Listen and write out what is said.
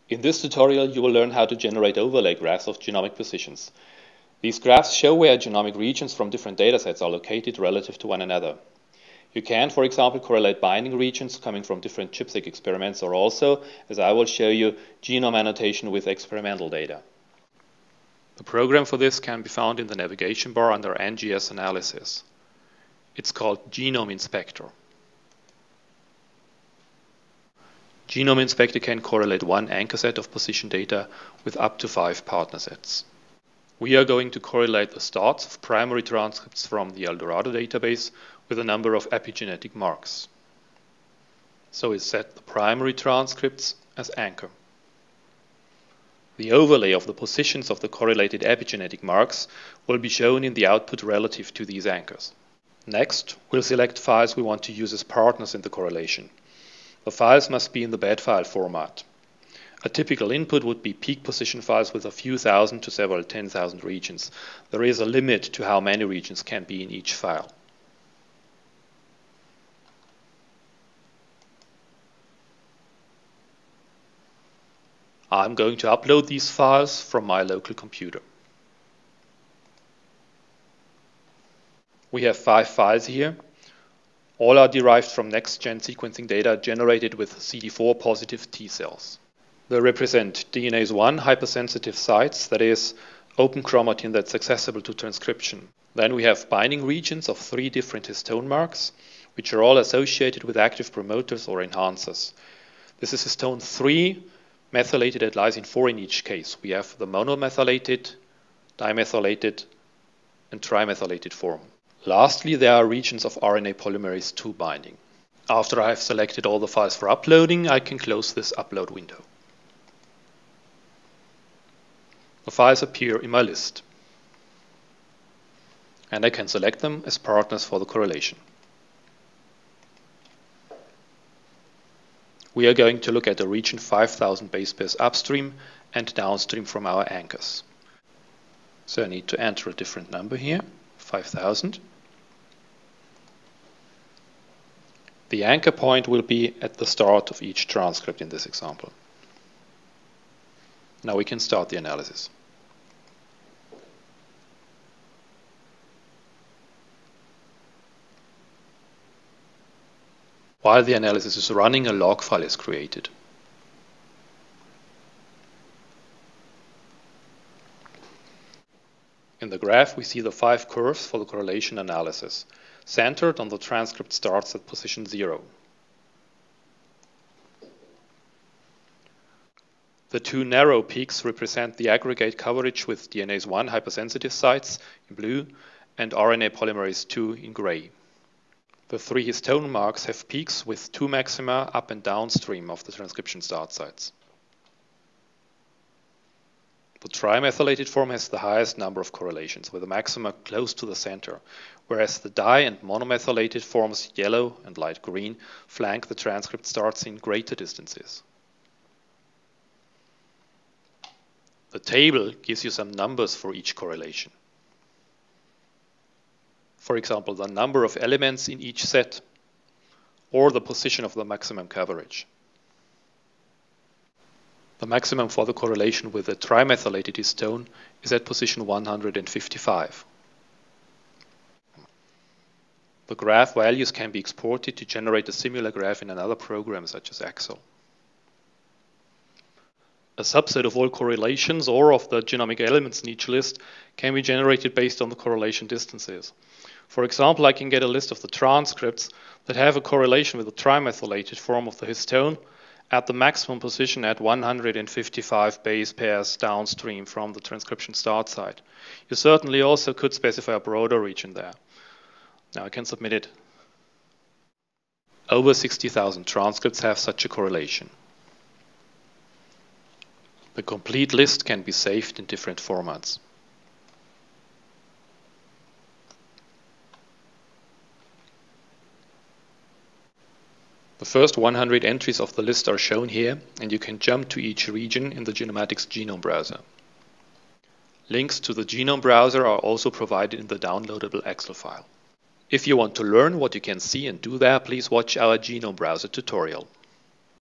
In this tutorial, you will learn how to generate overlay graphs of genomic positions. These graphs show where genomic regions from different datasets are located relative to one another. You can, for example, correlate binding regions coming from different ChIP-seq experiments, or also, as I will show you, genome annotation with experimental data. The program for this can be found in the navigation bar under NGS Analysis. It's called Genome Inspector. Genome Inspector can correlate one anchor set of position data with up to 5 partner sets. We are going to correlate the starts of primary transcripts from the Eldorado database with a number of epigenetic marks. So we set the primary transcripts as anchor. The overlay of the positions of the correlated epigenetic marks will be shown in the output relative to these anchors. Next, we'll select files we want to use as partners in the correlation. The files must be in the bed file format. A typical input would be peak position files with a few thousand to several 10,000 regions. There is a limit to how many regions can be in each file. I'm going to upload these files from my local computer. We have 5 files here. All are derived from next-gen sequencing data generated with CD4 positive T cells. They represent DNase I hypersensitive sites, that is, open chromatin that's accessible to transcription. Then we have binding regions of 3 different histone marks, which are all associated with active promoters or enhancers. This is histone 3, methylated at lysine 4 in each case. We have the monomethylated, dimethylated, and trimethylated form. Lastly, there are regions of RNA polymerase II binding. After I have selected all the files for uploading, I can close this upload window. The files appear in my list, and I can select them as partners for the correlation. We are going to look at the region 5000 base pairs upstream and downstream from our anchors. So I need to enter a different number here, 5000. The anchor point will be at the start of each transcript in this example. Now we can start the analysis. While the analysis is running, a log file is created. In the graph, we see the 5 curves for the correlation analysis, centered on the transcript starts at position 0. The 2 narrow peaks represent the aggregate coverage with DNase I hypersensitive sites in blue and RNA polymerase II in gray. The 3 histone marks have peaks with 2 maxima up and downstream of the transcription start sites. The trimethylated form has the highest number of correlations, with a maxima close to the center, whereas the di- and monomethylated forms, yellow and light green, flank the transcript starts in greater distances. The table gives you some numbers for each correlation. For example, the number of elements in each set, or the position of the maximum coverage. The maximum for the correlation with the trimethylated histone is at position 155. The graph values can be exported to generate a similar graph in another program such as Excel. A subset of all correlations or of the genomic elements in each list can be generated based on the correlation distances. For example, I can get a list of the transcripts that have a correlation with the trimethylated form of the histone at the maximum position at 155 base pairs downstream from the transcription start site. You certainly also could specify a broader region there. Now I can submit it. Over 60,000 transcripts have such a correlation. The complete list can be saved in different formats. The first 100 entries of the list are shown here, and you can jump to each region in the Genomatix genome browser. Links to the genome browser are also provided in the downloadable Excel file. If you want to learn what you can see and do there, please watch our genome browser tutorial.